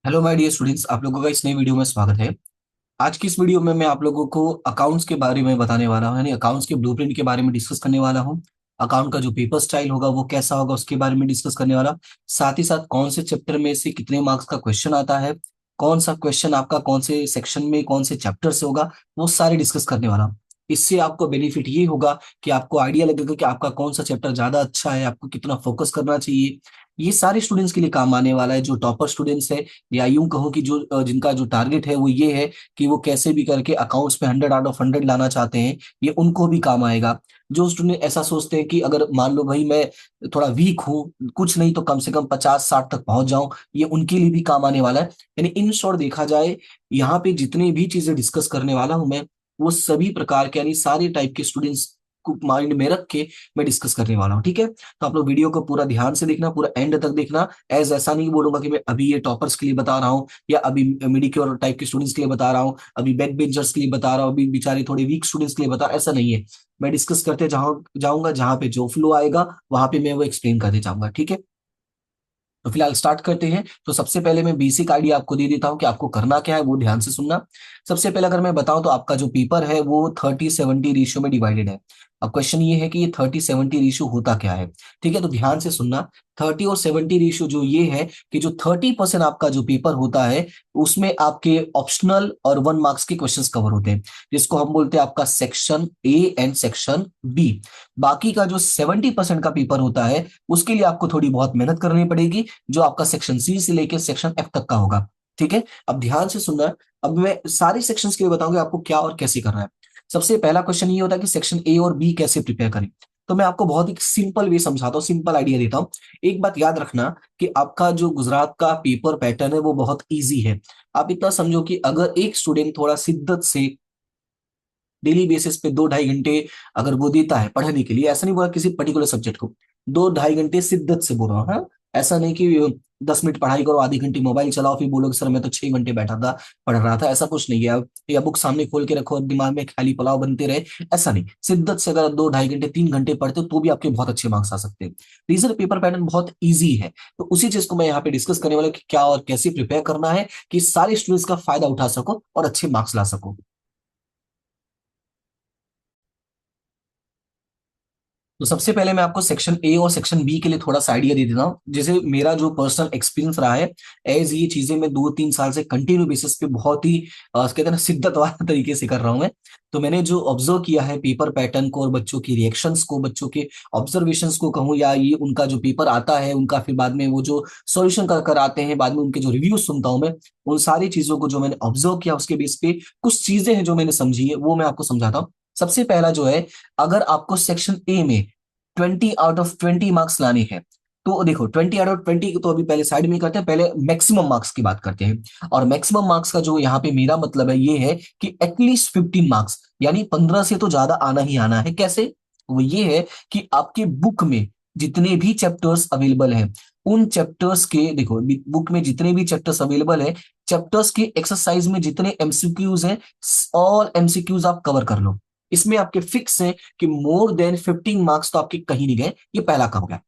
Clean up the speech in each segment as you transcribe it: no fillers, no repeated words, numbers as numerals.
Hello my dear students, आप लोगों का इस नई वीडियो में स्वागत है। आज की इस वीडियो में मैं आप लोगों को अकाउंट्स के बारे में बताने वाला हूं, यानी अकाउंट्स के ब्लूप्रिंट के बारे में डिस्कस करने वाला हूं। अकाउंट का जो पेपर स्टाइल होगा वो कैसा होगा उसके बारे में डिस्कस करने वाला। साथ ही साथ कौन से चैप्टर में से कितने मार्क्स का क्वेश्चन आता है, कौन सा क्वेश्चन आपका कौन से सेक्शन में कौन से चैप्टर से होगा, वो सारे डिस्कस करने वाला हूं। इससे आपको बेनिफिट ये होगा कि आपको आइडिया लगेगा कि आपका कौन सा चैप्टर ज्यादा अच्छा है, आपको कितना फोकस करना चाहिए। ये सारे स्टूडेंट्स के लिए काम आने वाला है, जो टॉपर स्टूडेंट्स है, या यूं कहूं कि जो जिनका जो टारगेट है वो ये है कि वो कैसे भी करके अकाउंट्स में 100 आउट ऑफ 100 लाना चाहते हैं। ये उनको भी काम आएगा। जो स्टूडेंट ऐसा सोचते हैं कि अगर मान लो भाई मैं थोड़ा वीक हूँ, कुछ नहीं तो कम से कम 50-60 तक पहुंच जाऊं, ये उनके लिए भी काम आने वाला है। यानी इन शॉर्ट देखा जाए, यहाँ पे जितनी भी चीजें डिस्कस करने वाला हूं मैं, वो सभी प्रकार के यानी सारे टाइप के स्टूडेंट्स को माइंड में रख के मैं डिस्कस करने वाला हूँ। ठीक है, तो आप लोग वीडियो को पूरा ध्यान से देखना, पूरा एंड तक देखना। एज ऐसा नहीं बोलूंगा कि मैं अभी ये टॉपर्स के लिए बता रहा हूँ या अभी मिडिक्योर टाइप के स्टूडेंट्स के लिए बता रहा हूँ, अभी बैक बेंचर्स के लिए बता रहा हूँ, अभी बेचारे थोड़े वीक स्टूडेंट्स के लिए बता रहा हूं, ऐसा नहीं है। मैं डिस्कस करते जाऊंगा, जहां पे जो फ्लो आएगा वहां पे मैं वो एक्सप्लेन करते जाऊंगा। ठीक है, तो फिलहाल स्टार्ट करते हैं। तो सबसे पहले मैं बेसिक आइडिया आपको दे देता हूं कि आपको करना क्या है, वो ध्यान से सुनना। सबसे पहले अगर मैं बताऊं तो आपका जो पेपर है वो 30-70 रेशियो में डिवाइडेड है। अब क्वेश्चन ये है कि ये 30-70 रेशियो होता क्या है। ठीक है, तो ध्यान से सुनना। 30 और 70 रेशियो जो ये है कि जो 30% आपका जो पेपर होता है उसमें आपके ऑप्शनल और 1 मार्क्स के क्वेश्चंस कवर होते हैं, जिसको हम बोलते हैं आपका section A and section B. बाकी का जो 70% का पेपर होता है उसके लिए आपको थोड़ी बहुत मेहनत करनी पड़ेगी, जो आपका सेक्शन सी से लेकर सेक्शन एफ तक का होगा। ठीक है, अब ध्यान से सुनना। अब मैं सारे सेक्शंस के लिए बताऊंगा आपको क्या और कैसे करना है। सबसे पहला क्वेश्चन ये होता है कि सेक्शन ए और बी कैसे प्रिपेयर करें। तो मैं आपको बहुत ही सिंपल वे समझाता हूँ, सिंपल आइडिया देता हूँ। एक बात याद रखना कि आपका जो गुजरात का पेपर पैटर्न है वो बहुत ईजी है। आप इतना समझो कि अगर एक स्टूडेंट थोड़ा शिद्दत से डेली बेसिस पे 2-2.5 घंटे अगर वो देता है पढ़ने के लिए, ऐसा नहीं बोला किसी पर्टिकुलर सब्जेक्ट को, 2-2.5 घंटे शिद्दत से बोल रहा हूँ, हाँ। ऐसा नहीं कि 10 मिनट पढ़ाई करो, आधी घंटे मोबाइल चलाओ, फिर बोलोगे सर मैं तो 6 घंटे बैठा था पढ़ रहा था, ऐसा कुछ नहीं है। या बुक सामने खोल के रखो और दिमाग में खाली पुलाव बनते रहे, ऐसा नहीं। शिद्दत से अगर 2-2.5 घंटे 3 घंटे पढ़ते हो तो भी आपके बहुत अच्छे मार्क्स आ सकते हैं। रीजन पेपर पैटर्न बहुत ईजी है। तो उसी चीज को मैं यहाँ पे डिस्कस करने वाला हूं कि क्या और कैसे प्रिपेयर करना है कि सारे स्टूडेंट्स का फायदा उठा सको और अच्छे मार्क्स ला सको। तो सबसे पहले मैं आपको सेक्शन ए और सेक्शन बी के लिए थोड़ा सा आइडिया दे देता हूँ। जैसे मेरा जो पर्सनल एक्सपीरियंस रहा है, एज ये चीजें मैं 2-3 साल से कंटिन्यू बेसिस पे बहुत ही कहते हैं ना शिद्दत वाला तरीके से कर रहा हूँ मैं। तो मैंने जो ऑब्जर्व किया है पेपर पैटर्न को और बच्चों की रिएक्शंस को, बच्चों के ऑब्जर्वेशंस को कहूँ, या ये उनका जो पेपर आता है उनका फिर बाद में वो जो सॉल्यूशन कर कर आते हैं, बाद में उनके जो रिव्यूज सुनता हूँ मैं, उन सारी चीजों को जो मैंने ऑब्जर्व किया उसके बेस पे कुछ चीजें हैं जो मैंने समझी है वो मैं आपको समझाता हूँ। सबसे पहला जो है, अगर आपको सेक्शन ए में 20 आउट ऑफ 20 मार्क्स लाने हैं, तो देखो 20 आउट ऑफ 20 तो अभी पहले साइड में ही करते हैं, पहले मैक्सिमम मार्क्स की बात करते हैं। और मैक्सिमम मार्क्स का जो यहाँ पे मेरा मतलब है ये है कि एटलीस्ट 15 मार्क्स, यानी 15 से तो ज्यादा आना ही आना है। कैसे? वो ये है कि आपके बुक में जितने भी चैप्टर्स अवेलेबल हैं, उन चैप्टर्स के देखो, बुक में जितने भी चैप्टर्स अवेलेबल है, चैप्टर्स के एक्सरसाइज में जितने एमसीक्यूज हैं, ऑल एमसीक्यूज आप कवर कर लो। इसमें आपके फिक्स है कि मोर देन 15 मार्क्स तो आपके कहीं नहीं गए। ये पहला काम हो गया।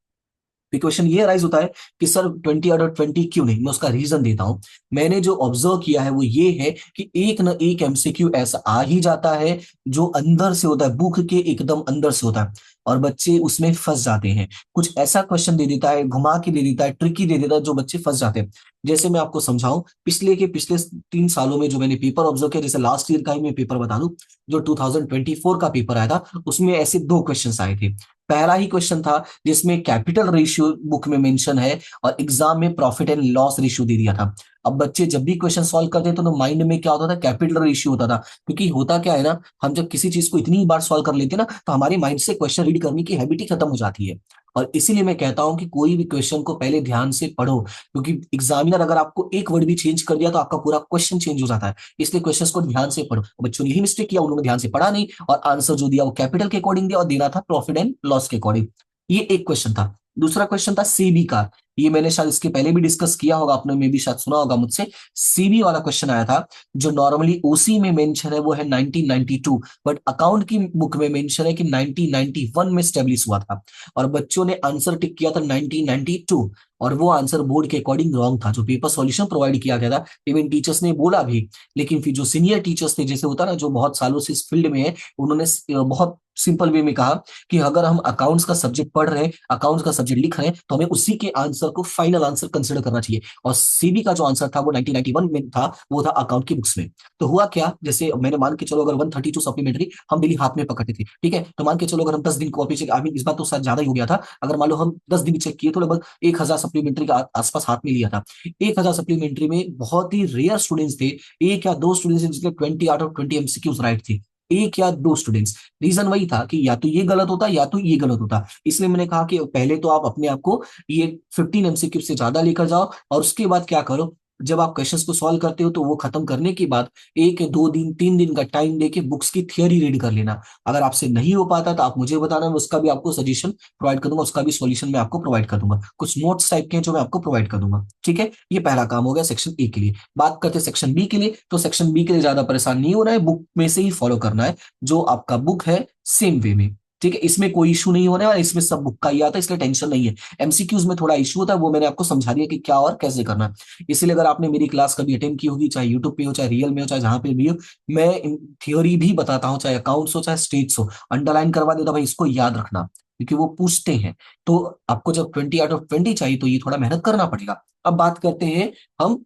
फिर क्वेश्चन ये राइज होता है कि सर 20 आउट ऑफ 20 क्यों नहीं? मैं उसका रीजन देता हूं। मैंने जो ऑब्जर्व किया है वो ये है कि एक ना एक एमसीक्यू ऐसा आ ही जाता है जो अंदर से होता है, बुक के एकदम अंदर से होता है, और बच्चे उसमें फंस जाते हैं। कुछ ऐसा क्वेश्चन दे देता है, घुमा के दे देता है, ट्रिकी दे देता है, जो बच्चे फंस जाते हैं। जैसे मैं आपको समझाऊं, पिछले 3 सालों में जो मैंने पेपर ऑब्जर्व किया, जैसे लास्ट ईयर का ही मैं पेपर बता दूं, जो 2024 का पेपर आया था उसमें ऐसे 2 क्वेश्चन आए थे। पहला ही क्वेश्चन था जिसमें कैपिटल रेशियो बुक में मेंशन है और एग्जाम में प्रॉफिट एंड लॉस रेशियो दे दिया था। अब बच्चे जब भी क्वेश्चन सॉल्व करते थे तो माइंड में क्या होता था? कैपिटल रेशियो होता था। क्योंकि होता क्या है ना, हम जब किसी चीज को इतनी बार सॉल्व कर लेते हैं ना, तो हमारे माइंड से क्वेश्चन रीड करने की हैबिट ही खत्म हो जाती है। और इसीलिए मैं कहता हूं कि कोई भी क्वेश्चन को पहले ध्यान से पढ़ो, क्योंकि एग्जामिनर अगर आपको एक वर्ड भी चेंज कर दिया तो आपका पूरा क्वेश्चन चेंज हो जाता है। इसलिए क्वेश्चंस को ध्यान से पढ़ो। बच्चों ने यही मिस्टेक किया, उन्होंने ध्यान से पढ़ा नहीं और आंसर जो दिया वो कैपिटल के अकॉर्डिंग दिया और देना था प्रॉफिट एंड लॉस के अकॉर्डिंग। ये एक क्वेश्चन था। दूसरा क्वेश्चन था सीबी का। ये मैंने शायद इसके पहले भी डिस्कस किया होगा, आपने में भी शायद सुना होगा मुझसे। सीबी वाला क्वेश्चन आया था, जो नॉर्मली ओसी में मेंशन है वो है 1992, बट अकाउंट की बुक में मेंशन है कि 1991 में स्टेब्लिश हुआ था, और बच्चों ने आंसर टिक किया था 1992, और वो आंसर बोर्ड के अकॉर्डिंग रॉन्ग था। जो पेपर सॉल्यूशन प्रोवाइड किया गया था, इवन टीचर्स ने बोला भी, लेकिन फिर जो सीनियर टीचर्स थे, जैसे होता ना जो बहुत सालों से इस फील्ड में है, उन्होंने बहुत सिंपल वे में कहा कि अगर हम अकाउंट्स का सब्जेक्ट पढ़ रहे हैं, अकाउंट्स का सब्जेक्ट लिख रहे हैं, तो हमें उसी के आंसर को फाइनल आंसर कंसिडर करना चाहिए। और सीबी का जो आंसर था वो 1991 में था, वो था अकाउंट की बुक्स में। तो हुआ क्या, जैसे मैंने मान के चलो अगर 132 सप्लीमेंट्री हम डेली हाथ में पकड़ते थे, ठीक है, तो मान के चलो अगर हम 10 दिन कॉपी चेक, आई इस बात तो शायद ज्यादा ही हो गया था, अगर मान लो हम 10 दिन चेक किए तो लगभग 1000 सप्लीमेंट्री का आसपास हाथ में लिया था। 1000 सप्लीमेंट्री में बहुत ही रेयर स्टूडेंट्स थे, एक या दो स्टूडेंट्स जिसके 20 आउट ऑफ 20 एमसीक्यूज राइट थे, एक या दो स्टूडेंट्स। रीजन वही था कि या तो ये गलत होता या तो ये गलत होता। इसलिए मैंने कहा कि पहले तो आप अपने आप को ये 15 एमसीक्यू से ज्यादा लेकर जाओ, और उसके बाद क्या करो, जब आप क्वेश्चंस को सॉल्व करते हो तो वो खत्म करने के बाद एक दो दिन 3 दिन का टाइम देके बुक्स की थियोरी रीड कर लेना। अगर आपसे नहीं हो पाता तो आप मुझे बताना, मैं उसका भी आपको सजेशन प्रोवाइड कर दूंगा, उसका भी सॉल्यूशन मैं आपको प्रोवाइड कर दूंगा, कुछ नोट्स टाइप के हैं जो मैं आपको प्रोवाइड कर दूंगा। ठीक है, ये पहला काम हो गया सेक्शन ए के लिए। बात करते हैं सेक्शन बी के लिए, तो सेक्शन बी के लिए ज्यादा परेशान नहीं होना है, बुक में से ही फॉलो करना है जो आपका बुक है, सेम वे में। ठीक है, इसमें कोई इशू नहीं होने वाला, इसमें सब बुक का ही आता है, इसलिए टेंशन नहीं है। एमसीक्यूज में थोड़ा इशू होता है, वो मैंने आपको समझा दिया कि क्या और कैसे करना है। इसलिए अगर आपने मेरी क्लास कभी अटेंड की होगी, चाहे यूट्यूब पे हो, चाहे रियल में हो, चाहे जहां पे भी हो, मैं थियोरी भी बताता हूँ, चाहे अकाउंट्स हो चाहे स्टेट्स हो, अंडरलाइन करवा देता भाई, इसको याद रखना, क्योंकि वो पूछते हैं। तो आपको जब 20 आउट ऑफ 20 चाहिए तो ये थोड़ा मेहनत करना पड़ेगा। अब बात करते हैं हम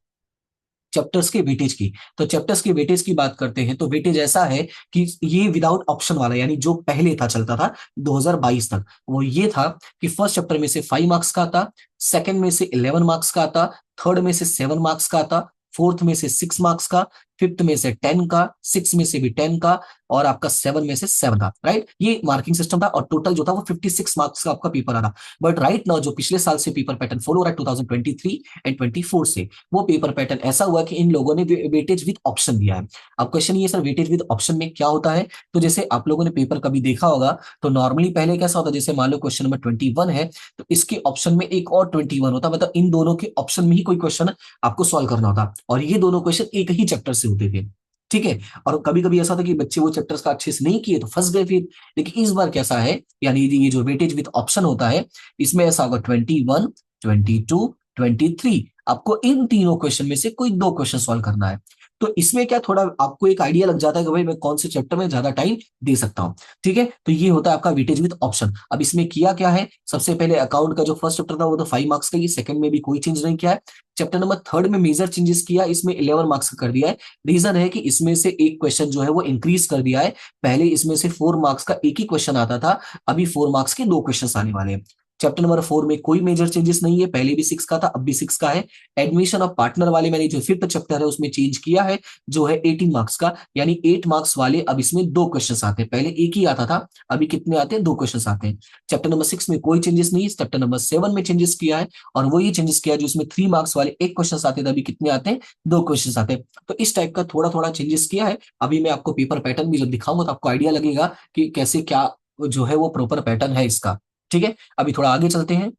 चैप्टर्स के वेटेज की। तो चैप्टर्स के वेटेज की बात करते हैं, तो वेटेज ऐसा है कि ये विदाउट ऑप्शन वाला, यानी जो पहले था चलता था 2022 तक, वो ये था कि फर्स्ट चैप्टर में से 5 मार्क्स का आता, सेकंड में से 11 मार्क्स का आता, थर्ड में से 7 मार्क्स का आता, फोर्थ में से 6 मार्क्स का, फिफ्थ में से 10 का, सिक्स में से भी 10 का, और आपका 7 में से 7 का। राइट, ये मार्किंग सिस्टम था, और टोटल जो था वो 56 मार्क्स का आपका पेपर आ रहा। बट राइट नाउ जो पिछले साल से पेपर पैटर्न फॉलो हो रहा है 2023 एंड 24 से, वो पेपर पैटर्न ऐसा हुआ कि इन लोगों ने वेटेज विद ऑप्शन दिया है। अब क्वेश्चन ये सर, वेटेज विद ऑप्शन में क्या होता है? तो जैसे आप लोगों ने पेपर कभी देखा होगा, तो नॉर्मली पहले कैसा होता है, जैसे मान लो क्वेश्चन नंबर 21 है, तो इसके ऑप्शन में एक और 21 होता, मतलब इन दोनों के ऑप्शन में ही कोई क्वेश्चन आपको सॉल्व करना होता, और ये दोनों क्वेश्चन एक ही चैप्टर से होते थे। ठीक है, और कभी कभी ऐसा था कि बच्चे वो चैप्टर्स का अच्छे से नहीं किए तो फंस गए फिर। लेकिन इस बार कैसा है, यानी ये जो वेटेज विद ऑप्शन होता है, इसमें ऐसा होगा 21, 22, 23, आपको इन तीनों क्वेश्चन में से कोई दो क्वेश्चन सॉल्व करना है। तो इसमें क्या, थोड़ा आपको एक आइडिया लग जाता है कि भाई मैं कौन से चैप्टर में ज्यादा टाइम दे सकता हूँ। ठीक है, तो ये होता है आपका वेटेज विद ऑप्शन। अब इसमें किया क्या है, सबसे पहले अकाउंट का जो फर्स्ट चैप्टर था वो तो 5 मार्क्स का, ये सेकंड में भी कोई चेंज नहीं किया है। चैप्टर नंबर थर्ड में मेजर चेंजेस किया, इसमें 11 मार्क्स का कर दिया है। रीजन है कि इसमें से एक क्वेश्चन जो है वो इंक्रीज कर दिया है। पहले इसमें से 4 मार्क्स का एक ही क्वेश्चन आता था, अभी 4 मार्क्स के दो क्वेश्चन आने वाले हैं। चैप्टर नंबर 4 में कोई मेजर चेंजेस नहीं है, पहले भी 6 का था, अब भी 6 का है। एडमिशन ऑफ पार्टनर वाले मैंने जो फिफ्थ चैप्टर है उसमें चेंज किया है, जो है 18 मार्क्स का, यानी 8 मार्क्स वाले अब इसमें दो क्वेश्चन आते हैं, पहले एक ही आता था, अभी कितने आते हैं, दो क्वेश्चन आते हैं। चैप्टर नंबर 6 में कोई चेंजेस नहीं है, चैप्टर नंबर 7 में चेंजेस किया है, और वही चेंजेस किया है जो इसमें 3 मार्क्स वाले एक क्वेश्चन आते थे, अभी कितने आते हैं, दो क्वेश्चन आते हैं। तो इस टाइप का थोड़ा थोड़ा चेंजेस किया है। अभी मैं आपको पेपर पैटर्न भी जब दिखाऊंगा तो आपको आइडिया लगेगा कि कैसे क्या जो है वो प्रॉपर पैटर्न है इसका। ठीक है, अभी थोड़ा आगे चलते हैं,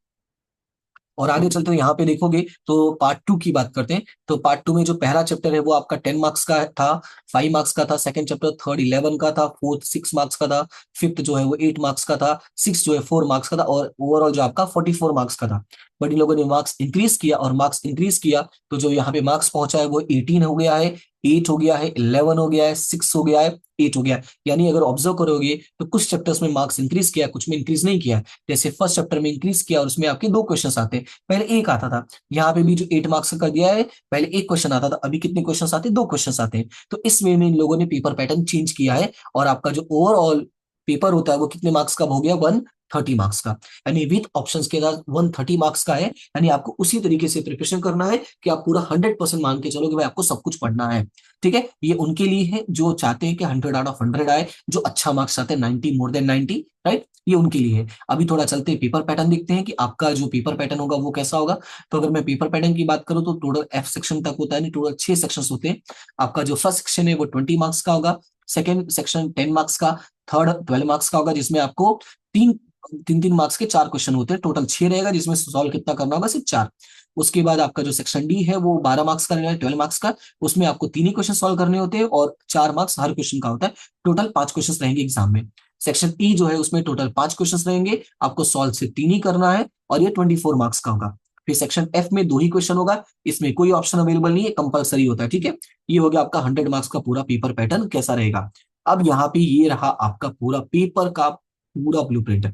और आगे चलते हैं यहाँ पे देखोगे तो पार्ट 2 की बात करते हैं। तो पार्ट 2 में जो पहला चैप्टर है वो आपका 10 मार्क्स का था, 5 मार्क्स का था, सेकंड चैप्टर थर्ड 11 का था, फोर्थ 6 मार्क्स का था, फिफ्थ जो है वो 8 मार्क्स का था, सिक्स जो है 4 मार्क्स का था, और ओवरऑल जो आपका 44 मार्क्स का था। बट इन लोगों ने मार्क्स इंक्रीज किया, और मार्क्स इंक्रीज किया तो जो यहाँ पे मार्क्स पहुंचा है वो 18 हो गया है, 8 हो गया है, 11 हो गया है, 6 हो गया है, 8 हो गया है। यानी अगर ऑब्जर्व करोगे तो कुछ चैप्टर्स में मार्क्स इंक्रीज किया, कुछ में इंक्रीज नहीं किया। जैसे फर्स्ट चैप्टर में इंक्रीज किया और उसमें आपके दो क्वेश्चन आते हैं, पहले एक आता था। यहाँ पे भी जो 8 मार्क्स का कर दिया है, पहले एक क्वेश्चन आता था, अभी कितने क्वेश्चन आते हैं, दो क्वेश्चन आते हैं। तो इस वे में इन लोगों ने पेपर पैटर्न चेंज किया है, और आपका जो ओवरऑल पेपर होता है वो कितने मार्क्स का हो गया, 130 मार्क्स का। यानी विथ ऑप्शंस के साथ 130 मार्क्स का है। यानी आपको उसी तरीके से प्रिपरेशन करना है कि आप पूरा 100% मान के चलो कि भाई आपको सब कुछ पढ़ना है। ठीक है, ये उनके लिए है जो चाहते हैं कि 100 आउट ऑफ 100 आए, जो अच्छा मार्क्स चाहते हैं, 90 मोर देन 90। राइट, ये उनके लिए है। अभी थोड़ा चलते हैं पेपर पैटर्न देखते हैं कि आपका जो पेपर पैटर्न होगा वो कैसा होगा। तो अगर मैं पेपर पैटर्न की बात करूं तो टोटल एफ सेक्शन तक होता है, टोटल 6 सेक्शन होते हैं। आपका जो फर्स्ट सेक्शन है वो 20 मार्क्स का होगा, सेकेंड सेक्शन 10 मार्क्स का, थर्ड 12 मार्क्स का होगा, जिसमें आपको तीन तीन तीन मार्क्स के 4 क्वेश्चन होते हैं, टोटल 6 रहेगा, जिसमें सॉल्व कितना करना होगा, सिर्फ 4। उसके बाद आपका जो सेक्शन डी है वो 12 मार्क्स का रहेगा, 12 मार्क्स का। उसमें आपको तीन ही क्वेश्चन सॉल्व करने होते हैं और 4 मार्क्स हर क्वेश्चन का होता है। टोटल 5 क्वेश्चन रहेंगे एग्जाम में। सेक्शन ई जो है उसमें टोटल 5 क्वेश्चन रहेंगे, आपको सॉल्व सिर्फ तीन ही करना है, और ये 24 मार्क्स का होगा। फिर सेक्शन एफ में 2 ही क्वेश्चन होगा, इसमें कोई ऑप्शन अवेलेबल नहीं है, कंपलसरी होता है, ठीक है। ये हो गया आपका 100 मार्क्स का पूरा पेपर पैटर्न कैसा रहेगा। अब यहाँ पे ये रहा आपका पूरा पेपर का पूरा ब्लूप्रिंट।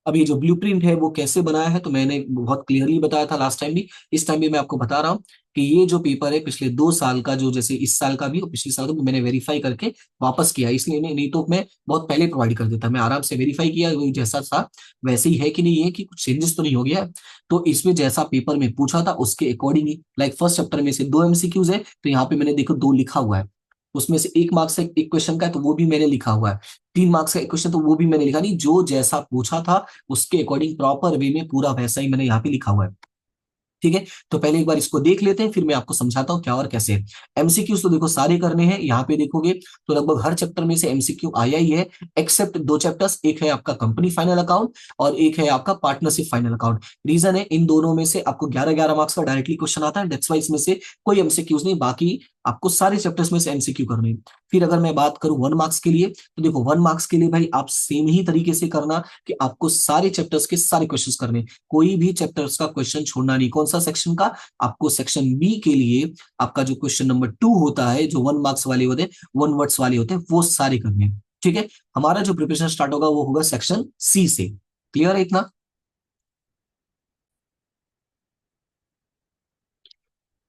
अब ये जो ब्लूप्रिंट है वो कैसे बनाया है, तो मैंने बहुत क्लियरली बताया था लास्ट टाइम भी, इस टाइम भी मैं आपको बता रहा हूँ कि ये जो पेपर है पिछले 2 साल का, जो जैसे इस साल का भी और पिछले साल का भी मैंने वेरीफाई करके वापस किया, इसलिए नहीं तो मैं बहुत पहले प्रोवाइड कर देता। मैं आराम से वेरीफाई किया, वही जैसा था वैसे ही है कि नहीं है, कि कुछ चेंजेस तो नहीं हो गया है। तो इसमें जैसा पेपर में पूछा था उसके अकॉर्डिंग ही, लाइक फर्स्ट चैप्टर में से 2 MCQs है, तो यहाँ पे मैंने देखो 2 लिखा हुआ है। उसमें से 1 मार्क्स का एक क्वेश्चन का है तो वो भी मैंने लिखा हुआ है। 3 मार्क्स का एक क्वेश्चन तो वो भी मैंने लिखा नहीं, जो जैसा पूछा था उसके अकॉर्डिंग प्रॉपर वे में पूरा वैसा ही मैंने यहाँ पे लिखा हुआ है, ठीक है। तो पहले एक बार इसको देख लेते हैं, फिर मैं आपको समझाता हूँ क्या और कैसे। एमसीक्यूज तो देखो सारे करने हैं, यहाँ पे देखोगे तो लगभग हर चैप्टर में से एमसीक्यू आया ही है, एक्सेप्ट 2 चैप्टर्स, एक है आपका कंपनी फाइनल अकाउंट और एक है आपका पार्टनरशिप फाइनल अकाउंट। रीजन है इन दोनों में से आपको 11-11 मार्क्स का डायरेक्टली क्वेश्चन आता है, डेट्स वाइज में से कोई एमसीक्यूज नहीं, बाकी आपको सारे चैप्टर्स में से एमसीक्यू करने हैं। फिर अगर मैं बात करूं 1 मार्क्स के लिए, तो देखो 1 मार्क्स के लिए भाई आप सेम ही तरीके से करना कि आपको सारे चैप्टर्स के सारे क्वेश्चंस करने, कोई भी चैप्टर्स का क्वेश्चन छोड़ना नहीं। कौन सा सेक्शन का, आपको सेक्शन बी के लिए आपका जो क्वेश्चन नंबर 2 होता है, जो 1 मार्क्स वाले होते हैं, 1 वर्ड्स वाले होते हैं, वो सारे करने हैं, ठीक है। हमारा जो प्रिपरेशन स्टार्ट होगा वो होगा सेक्शन सी से। क्लियर है इतना।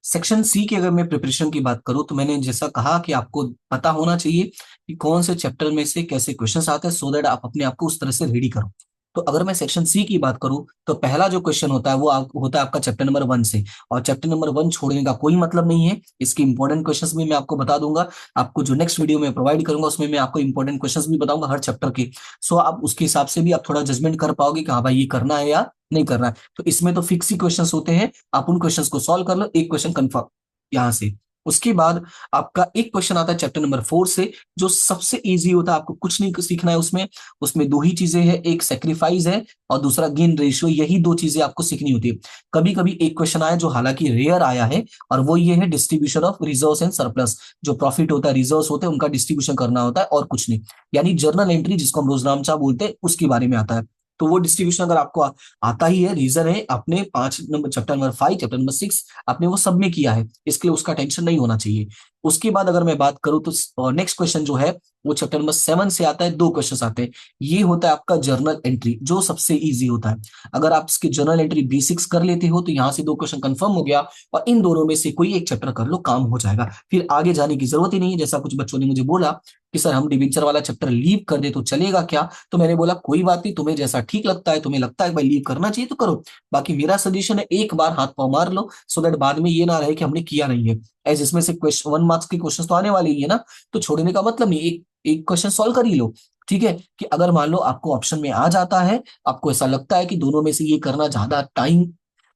सेक्शन सी की अगर मैं प्रिपरेशन की बात करूं, तो मैंने जैसा कहा कि आपको पता होना चाहिए कि कौन से चैप्टर में से कैसे क्वेश्चंस आते हैं, सो दैट आप अपने आप को उस तरह से रेडी करो। तो अगर मैं सेक्शन सी की बात करूं, तो पहला जो क्वेश्चन होता है वो होता है आपका चैप्टर नंबर 1 से। और चैप्टर नंबर 1 छोड़ने का कोई मतलब नहीं है, इसके इंपॉर्टेंट क्वेश्चंस भी मैं आपको बता दूंगा। आपको जो नेक्स्ट वीडियो में प्रोवाइड करूंगा उसमें मैं आपको इंपॉर्टेंट क्वेश्चंस भी बताऊंगा हर चैप्टर के। सो आप उसके हिसाब से भी आप थोड़ा जजमेंट कर पाओगे कि हाँ भाई ये करना है या नहीं करना है। तो इसमें तो फिक्स ही क्वेश्चंस होते हैं, आप उन क्वेश्चंस को सॉल्व कर लो, एक क्वेश्चन कंफर्म यहां से। उसके बाद आपका एक क्वेश्चन आता है चैप्टर नंबर 4 से, जो सबसे इजी होता है, आपको कुछ नहीं सीखना है उसमें। उसमें दो ही चीजें हैं, एक सेक्रीफाइस है और दूसरा गेन रेशियो, यही दो चीजें आपको सीखनी होती है। कभी कभी एक क्वेश्चन आया जो हालांकि रेयर आया है, और वो ये है distribution of reserves and surplus. जो प्रॉफिट होता है, रिजर्व्स होते हैं, उनका डिस्ट्रीब्यूशन करना होता है और कुछ नहीं, यानी जर्नल एंट्री जिसको हम रोजनामचा बोलते हैं, उसके बारे में आता है। तो वो डिस्ट्रीब्यूशन अगर आपको आता ही है, रीजन है आपने 5 number chapter number 5 chapter number 6 आपने वो सब में किया है, इसके लिए उसका टेंशन नहीं होना चाहिए। उसके बाद अगर मैं बात करूं तो नेक्स्ट क्वेश्चन जो है वो चैप्टर नंबर 7 से आता है, 2 क्वेश्चन आते हैं। ये होता है आपका जर्नल एंट्री, जो सबसे इजी होता है। अगर आप इसके जर्नल एंट्री बेसिक्स कर लेते हो तो यहाँ से 2 क्वेश्चन कंफर्म हो गया, और इन दोनों में से कोई एक चैप्टर कर लो, काम हो जाएगा, फिर आगे जाने की जरूरत ही नहीं है। जैसा कुछ बच्चों ने मुझे बोला कि सर हम डिवेंचर वाला चैप्टर लीव कर दे तो चलेगा क्या, तो मैंने बोला कोई बात नहीं, तुम्हें जैसा ठीक लगता है, तुम्हें लगता है भाई लीव करना चाहिए तो करो। बाकी मेरा सजेशन है एक बार हाथ पांव मार लो, सो दैट बाद में ये ना रहे कि हमने किया नहीं है। एज इसमें से क्वेश्चन 1 मार्क्स के क्वेश्चन तो आने वाले ही है ना, तो छोड़ने का मतलब नहीं, एक एक क्वेश्चन सॉल्व कर ही लो, ठीक है। कि अगर मान लो आपको ऑप्शन में आ जाता है, आपको ऐसा लगता है कि दोनों में से ये करना ज्यादा टाइम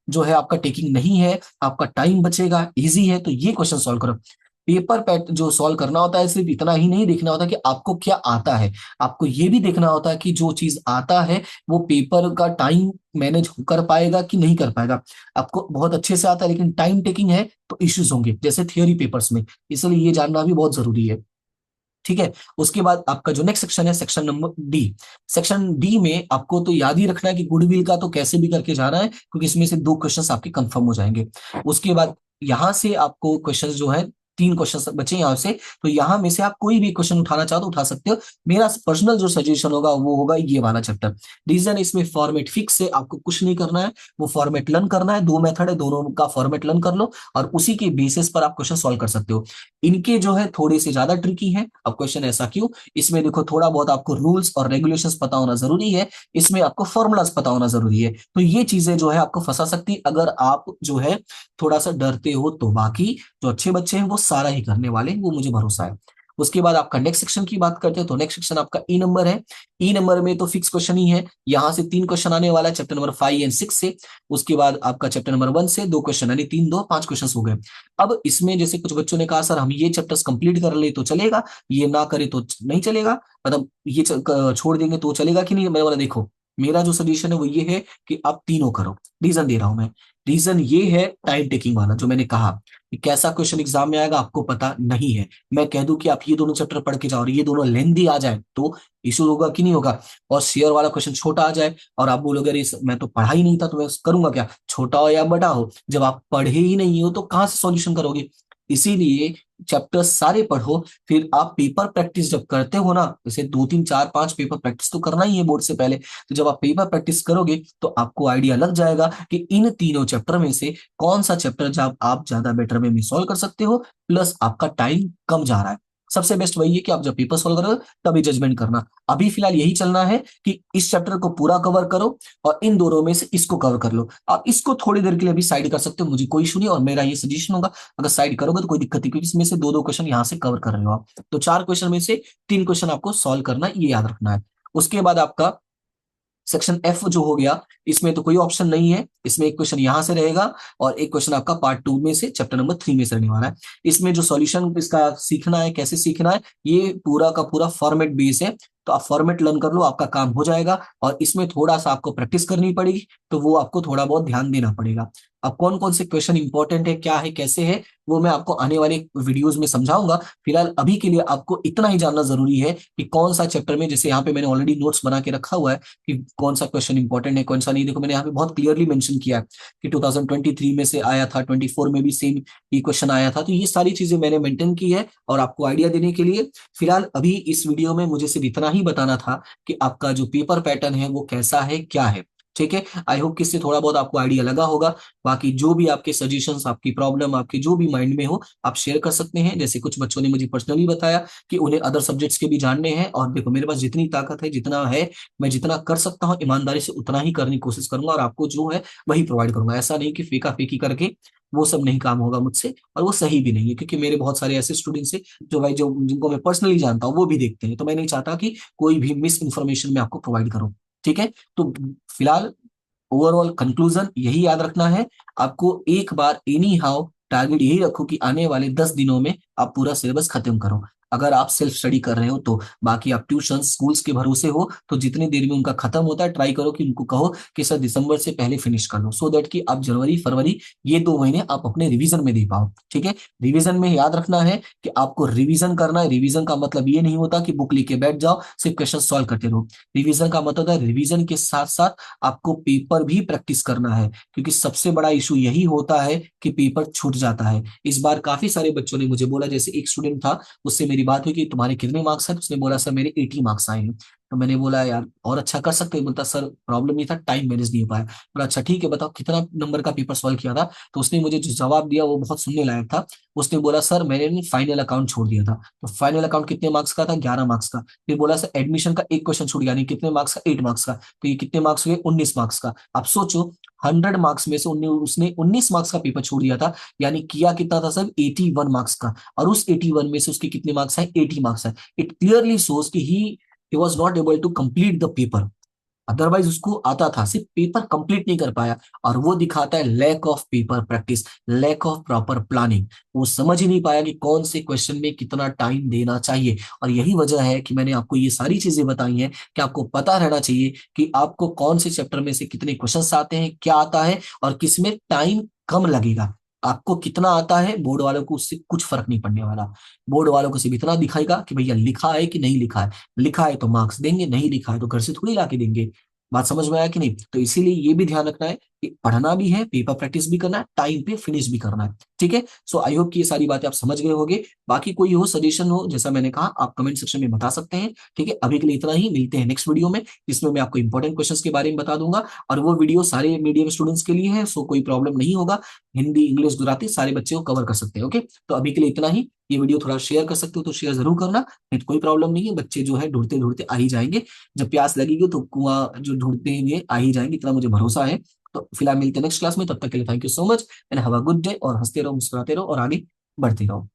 जो है आपका टेकिंग नहीं है, आपका टाइम बचेगा, इजी है, तो ये क्वेश्चन सॉल्व करो। पेपर पैट जो सॉल्व करना होता है, सिर्फ इतना ही नहीं देखना होता कि आपको क्या आता है, आपको ये भी देखना होता है कि जो चीज आता है वो पेपर का टाइम मैनेज कर पाएगा कि नहीं कर पाएगा। आपको बहुत अच्छे से आता है लेकिन टाइम टेकिंग है तो इश्यूज होंगे, जैसे थियोरी पेपर्स में, इसलिए ये जानना भी बहुत जरूरी है, ठीक है। उसके बाद आपका जो नेक्स्ट सेक्शन है section number D. Section D में आपको तो याद ही रखना है कि गुडविल का तो कैसे भी करके जाना है, क्योंकि इसमें से 2 क्वेश्चंस आपके कंफर्म हो जाएंगे। उसके बाद यहां से आपको क्वेश्चंस जो है 3 क्वेश्चन बचे यहाँ से, तो यहाँ में से आप कोई भी क्वेश्चन उठाना चाहो तो उठा सकते हो। मेरा पर्सनल जो सजेशन होगा वो होगा ये वाला चैप्टर। रीजन इसमें फॉर्मेट फिक्स है, आपको कुछ नहीं करना है, वो फॉर्मेट लर्न करना है, 2 मेथड है, दोनों का फॉर्मेट लर्न कर लो और उसी के बेसिस पर आप क्वेश्चन सॉल्व कर सकते हो। इनके जो है थोड़े से ज्यादा ट्रिकी है। अब क्वेश्चन ऐसा क्यों, इसमें देखो थोड़ा बहुत आपको रूल्स और रेगुलेशंस पता होना जरूरी है, इसमें आपको फॉर्मूलाज पता होना जरूरी है। तो ये चीजें जो है आपको फंसा सकती है अगर आप जो है थोड़ा सा डरते हो, तो बाकी जो अच्छे बच्चे हैं वो सारा ही करने वाले हैं, वो मुझे भरोसा है। उसके बाद आपका नेक्स्ट सेक्शन की बात करते हैं, तो नेक्स्ट सेक्शन आपका ई नंबर है। ई नंबर में तो फिक्स क्वेश्चन ही है, यहाँ से 3 क्वेश्चन आने वाला है चैप्टर नंबर 5 एंड 6 से। उसके बाद आपका चैप्टर नंबर 1 से 2 क्वेश्चन, यानी 3 2 5 क्वेश्चन हो गए। अब इसमें जैसे कुछ बच्चों ने कहा सर हम ये चैप्टर्स कंप्लीट कर ले तो चलेगा, ये ना करे तो नहीं चलेगा, मतलब ये छोड़ देंगे तो चलेगा कि नहीं। मैं बोला देखो मेरा जो सजेशन है वो ये है कि आप तीनों करो। रीजन दे रहा हूं मैं। रीजन ये है टाइम टेकिंग वाला, जो मैंने कहा कि कैसा क्वेश्चन एग्जाम में आएगा आपको पता नहीं है। मैं कह दूं कि आप ये दोनों चैप्टर पढ़ के जाओ और ये दोनों लेंदी आ जाए तो इशू होगा कि नहीं होगा। और शेयर वाला क्वेश्चन छोटा आ जाए और आप बोलोगे अरे मैं तो पढ़ा ही नहीं था तो मैं करूंगा क्या। छोटा हो या बड़ा हो, जब आप पढ़े ही नहीं हो तो कहाँ से सॉल्यूशन करोगे। इसीलिए चैप्टर सारे पढ़ो। फिर आप पेपर प्रैक्टिस जब करते हो ना, जैसे 2 3 4 5 पेपर प्रैक्टिस तो करना ही है बोर्ड से पहले। तो जब आप पेपर प्रैक्टिस करोगे तो आपको आइडिया लग जाएगा कि इन तीनों चैप्टर में से कौन सा चैप्टर जब आप ज्यादा बेटर वे में सॉल्व कर सकते हो, प्लस आपका टाइम कम जा रहा है। सबसे बेस्ट वही है कि आप जब पेपर सॉल्व करोगे तभी जजमेंट करना। अभी फिलहाल यही चलना है कि इस चैप्टर को पूरा कवर करो और इन दोनों में से इसको कवर कर लो। आप इसको थोड़ी देर के लिए भी साइड कर सकते हो, मुझे कोई इशू नहीं। और मेरा ये सजेशन होगा, अगर साइड करोगे तो कोई दिक्कत नहीं, क्योंकि इसमें से दो दो क्वेश्चन यहाँ से कवर कर रहे हो आप। तो 4 क्वेश्चन में से 3 क्वेश्चन आपको सॉल्व करना है, ये याद रखना है। उसके बाद आपका सेक्शन एफ जो हो गया, इसमें तो कोई ऑप्शन नहीं है। इसमें एक क्वेश्चन यहां से रहेगा और एक क्वेश्चन आपका पार्ट 2 में से चैप्टर नंबर 3 में से रहने वाला है। इसमें जो सॉल्यूशन इसका सीखना है, कैसे सीखना है, ये पूरा का पूरा फॉर्मेट बेस है। तो आप फॉर्मेट लर्न कर लो, आपका काम हो जाएगा। और इसमें थोड़ा सा आपको प्रैक्टिस करनी पड़ेगी, तो वो आपको थोड़ा बहुत ध्यान देना पड़ेगा। अब कौन कौन से क्वेश्चन इंपॉर्टेंट है, क्या है, कैसे है, वो मैं आपको आने वाले वीडियोस में समझाऊंगा। फिलहाल अभी के लिए आपको इतना ही जानना जरूरी है कि कौन सा चैप्टर में, जैसे यहाँ पे मैंने ऑलरेडी नोट्स बना के रखा हुआ है कि कौन सा क्वेश्चन इंपॉर्टेंट है कौन सा नहीं। देखो मैंने यहाँ पे बहुत क्लियरली मेंशन किया है कि 2023 में से आया था, 24 में भी सेम ये क्वेश्चन आया था। तो ये सारी चीजें मैंने मेंटेन की है और आपको आइडिया देने के लिए। फिलहाल अभी इस वीडियो में मुझे सिर्फ इतना ही बताना था कि आपका जो पेपर पैटर्न है वो कैसा है, क्या है। ठीक है, आई होप कि इससे थोड़ा बहुत आपको आइडिया लगा होगा। बाकी जो भी आपके सजेशंस, आपकी प्रॉब्लम, आपके जो भी माइंड में हो, आप शेयर कर सकते हैं। जैसे कुछ बच्चों ने मुझे पर्सनली बताया कि उन्हें अदर सब्जेक्ट्स के भी जानने हैं। और देखो मेरे पास जितनी ताकत है, जितना है, मैं जितना कर सकता हूँ ईमानदारी से उतना ही करने की कोशिश करूंगा और आपको जो है वही प्रोवाइड करूंगा। ऐसा नहीं कि फेंका फेंकी करके वो सब नहीं काम होगा मुझसे, और वो सही भी नहीं है, क्योंकि मेरे बहुत सारे ऐसे स्टूडेंट्स हैं जो भाई जो जिनको मैं पर्सनली जानता हूँ वो भी देखते हैं। तो मैं नहीं चाहता कि कोई भी मिस इन्फॉर्मेशन मैं आपको प्रोवाइड करूँ। ठीक है, तो फिलहाल ओवरऑल कंक्लूजन यही याद रखना है आपको। एक बार एनी हाउ टारगेट यही रखो कि आने वाले 10 दिनों में आप पूरा सिलेबस खत्म करो। अगर आप सेल्फ स्टडी कर रहे हो तो, बाकी आप ट्यूशन स्कूल्स के भरोसे हो तो जितनी देर में उनका खत्म होता है ट्राई करो कि उनको कहो कि सर दिसंबर से पहले फिनिश कर लो, सो दैट कि आप जनवरी फरवरी ये 2 महीने आप अपने रिवीजन में दे पाओ। ठीक है, रिवीजन में याद रखना है कि आपको रिवीजन करना है। रिवीजन का मतलब ये नहीं होता कि बुक लेके बैठ जाओ सिर्फ क्वेश्चन सॉल्व करते रहो। रिवीजन का मतलब है रिवीजन के साथ साथ आपको पेपर भी प्रैक्टिस करना है, क्योंकि सबसे बड़ा इशू यही होता है कि पेपर छूट जाता है। इस बार काफी सारे बच्चों ने मुझे बोला, जैसे एक स्टूडेंट था, उससे मेरी बात हुई कि तुम्हारे कितने मार्क्स हैं, तो उसने बोला सर मेरे 80 मार्क्स आए हैं। तो मैंने बोला यार और अच्छा कर सकते हो। बोलता सर प्रॉब्लम ये था टाइम मैनेज नहीं हो पाया। बोला अच्छा ठीक है बताओ कितना नंबर का पेपर सॉल्व किया था। तो उसने मुझे जो जवाब दिया वो बहुत सुनने लायक था। उसने बोला सर मैंने फाइनल अकाउंट छोड़ दिया था। तो फाइनल अकाउंट कितने मार्क्स का था, 11 मार्क्स का। फिर बोला सर एडमिशन का एक क्वेश्चन छूट गया, नहीं कितने मार्क्स का, 8 मार्क्स का। तो ये कितने मार्क्स हुए, 19 मार्क्स का। आप सोचो 100 मार्क्स में से उसने 19 मार्क्स का पेपर छोड़ दिया था। यानी किया कितना था सर, 81 मार्क्स का। और उस 81 में से उसके कितने मार्क्स है, 80 मार्क्स है। इट क्लियरली शोज कि he was not able to complete the paper. Otherwise उसको आता था, सिर्फ पेपर कंप्लीट नहीं कर पाया। और वो दिखाता है lack of paper practice, lack of proper planning. वो समझ ही नहीं पाया कि कौन से क्वेश्चन में कितना टाइम देना चाहिए। और यही वजह है कि मैंने आपको ये सारी चीजें बताई हैं कि आपको पता रहना चाहिए कि आपको कौन से चैप्टर में से कितने क्वेश्चंस आते हैं, क्या आता है और किसमें टाइम कम लगेगा। आपको कितना आता है, बोर्ड वालों को उससे कुछ फर्क नहीं पड़ने वाला। बोर्ड वालों को सिर्फ इतना दिखाएगा कि भैया लिखा है कि नहीं लिखा है। लिखा है तो मार्क्स देंगे, नहीं लिखा है तो घर से थोड़ी ला के देंगे। बात समझ में आया कि नहीं। तो इसीलिए ये भी ध्यान रखना है कि पढ़ना भी है, पेपर प्रैक्टिस भी करना है, टाइम पे फिनिश भी करना है। ठीक है, सो आई होप कि ये सारी बातें आप समझ गए होंगे। बाकी कोई हो सजेशन हो, जैसा मैंने कहा, आप कमेंट सेक्शन में बता सकते हैं। ठीक है, अभी के लिए इतना ही, मिलते हैं नेक्स्ट वीडियो में जिसमें मैं आपको इंपॉर्टेंट क्वेश्चंस के बारे में बता दूंगा। और वो वीडियो सारे मीडियम स्टूडेंट्स के लिए है, सो कोई प्रॉब्लम नहीं होगा। हिंदी इंग्लिश गुजराती सारे बच्चे को कवर कर सकते हैं। ओके, तो अभी के लिए इतना ही। ये वीडियो थोड़ा शेयर कर सकते हो तो शेयर जरूर करना, नहीं तो कोई प्रॉब्लम नहीं है। बच्चे जो है ढूंढते ढूंढते आ ही जाएंगे। जब प्यास लगेगी तो कुआं जो ढूंढते हैं ये आ ही जाएंगे, इतना मुझे भरोसा है। तो फिलहाल मिलते हैं नेक्स्ट क्लास में, तब तक के लिए thank you so much and have a good day. और हंसते रहो, मुस्कुराते रहो और आगे बढ़ते रहो।